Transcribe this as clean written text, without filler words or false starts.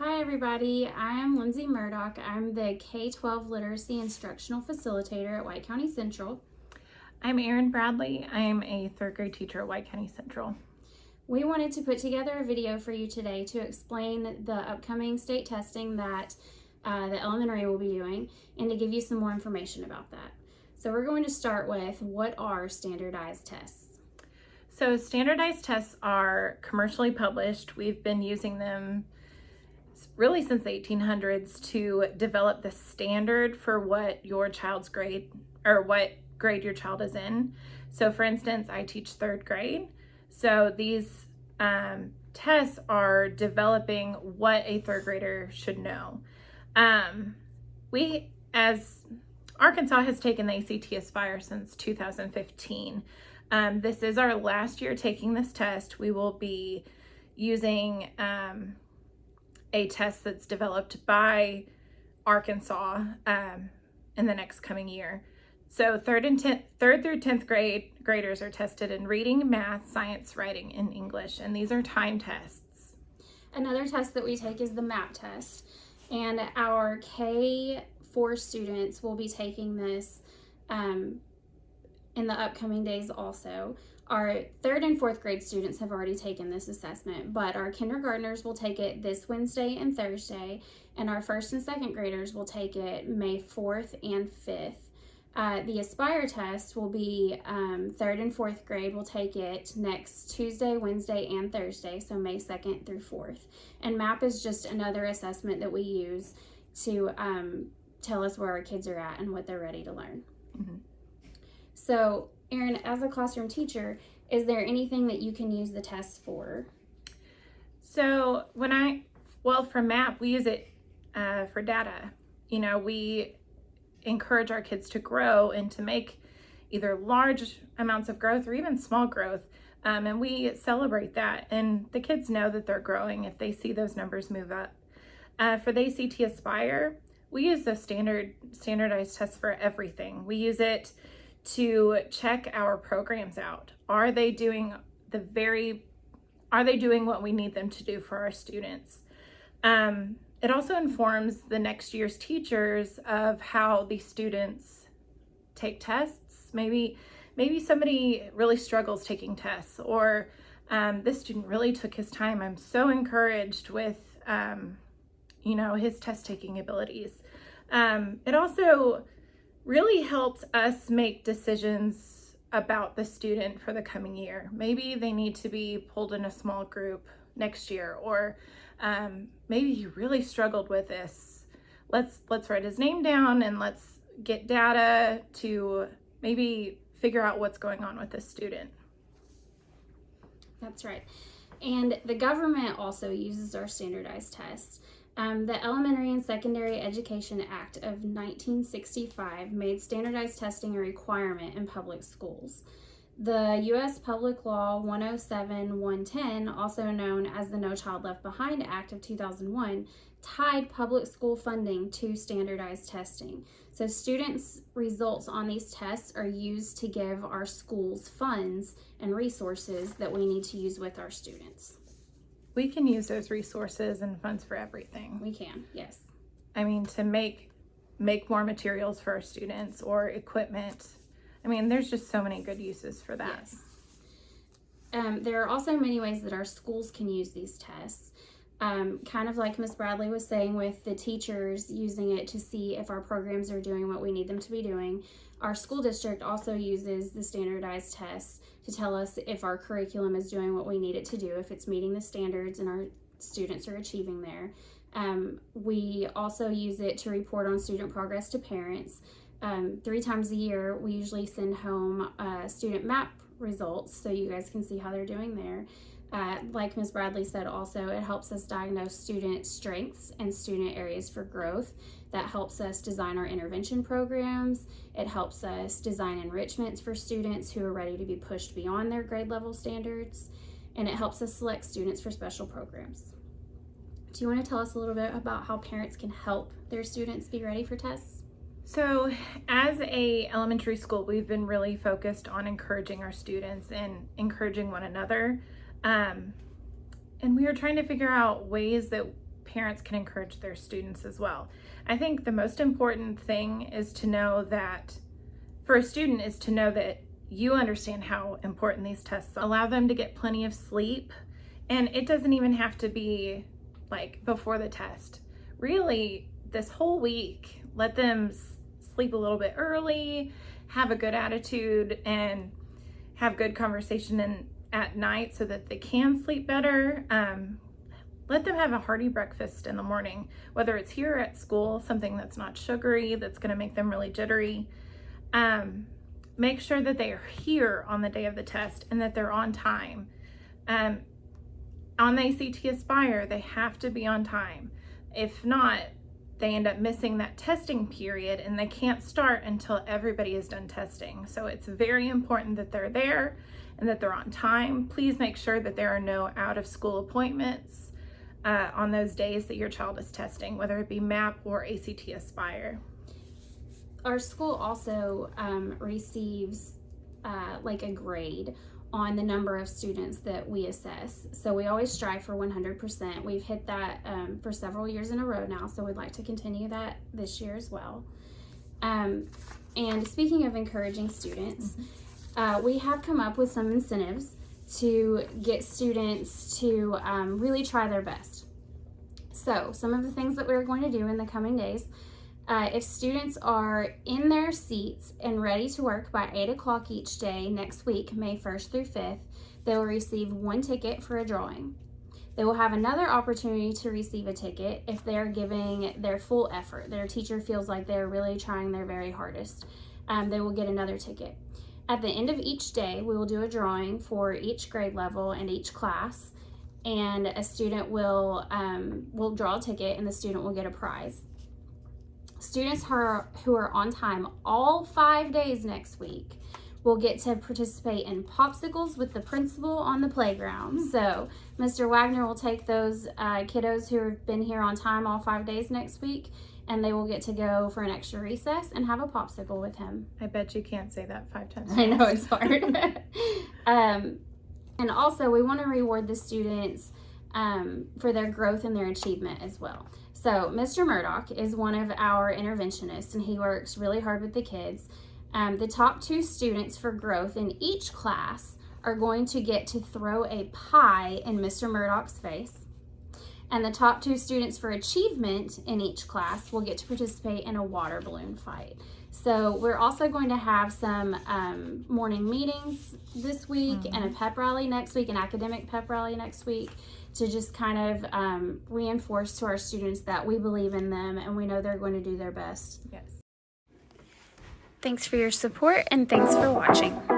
Hi everybody, I'm Lindsay Murdoch. I'm the K-12 Literacy Instructional Facilitator at White County Central. I'm Erin Bradley. I'm a third grade teacher at White County Central. We wanted to put together a video for you today to explain the upcoming state testing that the elementary will be doing and to give you some more information about that. So we're going to start with, what are standardized tests? So standardized tests are commercially published. We've been using them really since the 1800s to develop the standard for what your child's grade or what grade your child is in. So for instance, I teach third grade. So these tests are developing what a third grader should know. We, as Arkansas, has taken the ACT Aspire since 2015. This is our last year taking this test. We will be using a test that's developed by Arkansas in the next coming year. So third through 10th grade graders are tested in reading, math, science, writing, and English, and these are time tests. Another test that we take is the MAP test, and our K4 students will be taking this in the upcoming days also. Our third and fourth grade students have already taken this assessment, but our kindergartners will take it this Wednesday and Thursday, and our first and second graders will take it May 4th and 5th. The Aspire test will be third and fourth grade will take it next Tuesday, Wednesday, and Thursday, so May 2nd through 4th. And MAP is just another assessment that we use to tell us where our kids are at and what they're ready to learn. Mm-hmm. So, Erin, as a classroom teacher, is there anything that you can use the tests for? So for MAP, we use it for data. We encourage our kids to grow and to make either large amounts of growth or even small growth. And we celebrate that. And the kids know that they're growing if they see those numbers move up. For the ACT Aspire, we use the standardized tests for everything. We use it to check our programs out. Are they doing what we need them to do for our students? It also informs the next year's teachers of how the students take tests. Maybe somebody really struggles taking tests, or this student really took his time. I'm so encouraged with his test taking abilities. It also really helps us make decisions about the student for the coming year. Maybe they need to be pulled in a small group next year, or maybe he really struggled with this. Let's write his name down and let's get data to maybe figure out what's going on with this student. That's right. And the government also uses our standardized tests. The Elementary and Secondary Education Act of 1965 made standardized testing a requirement in public schools. The U.S. Public Law 107-110, also known as the No Child Left Behind Act of 2001, tied public school funding to standardized testing. So students' results on these tests are used to give our schools funds and resources that we need to use with our students. We can use those resources and funds for everything. We can, yes. I mean, to make more materials for our students or equipment. I mean, there's just so many good uses for that. Yes. There are also many ways that our schools can use these tests. Kind of like Ms. Bradley was saying, with the teachers using it to see if our programs are doing what we need them to be doing. Our school district also uses the standardized tests to tell us if our curriculum is doing what we need it to do, if it's meeting the standards and our students are achieving there. We also use it to report on student progress to parents. 3 times a year, we usually send home student MAP results so you guys can see how they're doing there. Like Ms. Bradley said also, it helps us diagnose student strengths and student areas for growth. That helps us design our intervention programs. It helps us design enrichments for students who are ready to be pushed beyond their grade level standards. And it helps us select students for special programs. Do you want to tell us a little bit about how parents can help their students be ready for tests? So as a elementary school, we've been really focused on encouraging our students and encouraging one another. And we are trying to figure out ways that parents can encourage their students as well. I think the most important thing is to know that, for a student, is to know that you understand how important these tests are. Allow them to get plenty of sleep, and it doesn't even have to be like before the test. Really, this whole week, let them sleep a little bit early, have a good attitude, and have good conversation at night so that they can sleep better. Let them have a hearty breakfast in the morning, whether it's here at school, something that's not sugary, that's going to make them really jittery. Make sure that they are here on the day of the test and that they're on time. On the ACT Aspire, they have to be on time. If not, they end up missing that testing period and they can't start until everybody is done testing. So it's very important that they're there and that they're on time. Please make sure that there are no out-of-school appointments on those days that your child is testing, whether it be MAP or ACT Aspire. Our school also receives like a grade on the number of students that we assess. So we always strive for 100%. We've hit that for several years in a row now, so we'd like to continue that this year as well. And speaking of encouraging students, we have come up with some incentives to get students to really try their best. So some of the things that we're going to do in the coming days, if students are in their seats and ready to work by 8 o'clock each day next week, May 1st through 5th, they will receive 1 ticket for a drawing. They will have another opportunity to receive a ticket if they are giving their full effort. Their teacher feels like they're really trying their very hardest. They will get another ticket. At the end of each day, we will do a drawing for each grade level and each class, and a student will draw a ticket and the student will get a prize. Students who are on time all 5 days next week will get to participate in popsicles with the principal on the playground. So Mr. Wagner will take those kiddos who have been here on time all 5 days next week, and they will get to go for an extra recess and have a popsicle with him. I bet you can't say that 5 times. I know, it's hard. And also, we want to reward the students for their growth and their achievement as well. So Mr. Murdoch is one of our interventionists, and he works really hard with the kids. The top 2 students for growth in each class are going to get to throw a pie in Mr. Murdoch's face. And the top 2 students for achievement in each class will get to participate in a water balloon fight. So we're also going to have some morning meetings this week and a pep rally next week, an academic pep rally next week, to just kind of reinforce to our students that we believe in them and we know they're going to do their best. Yes. Thanks for your support and thanks for watching.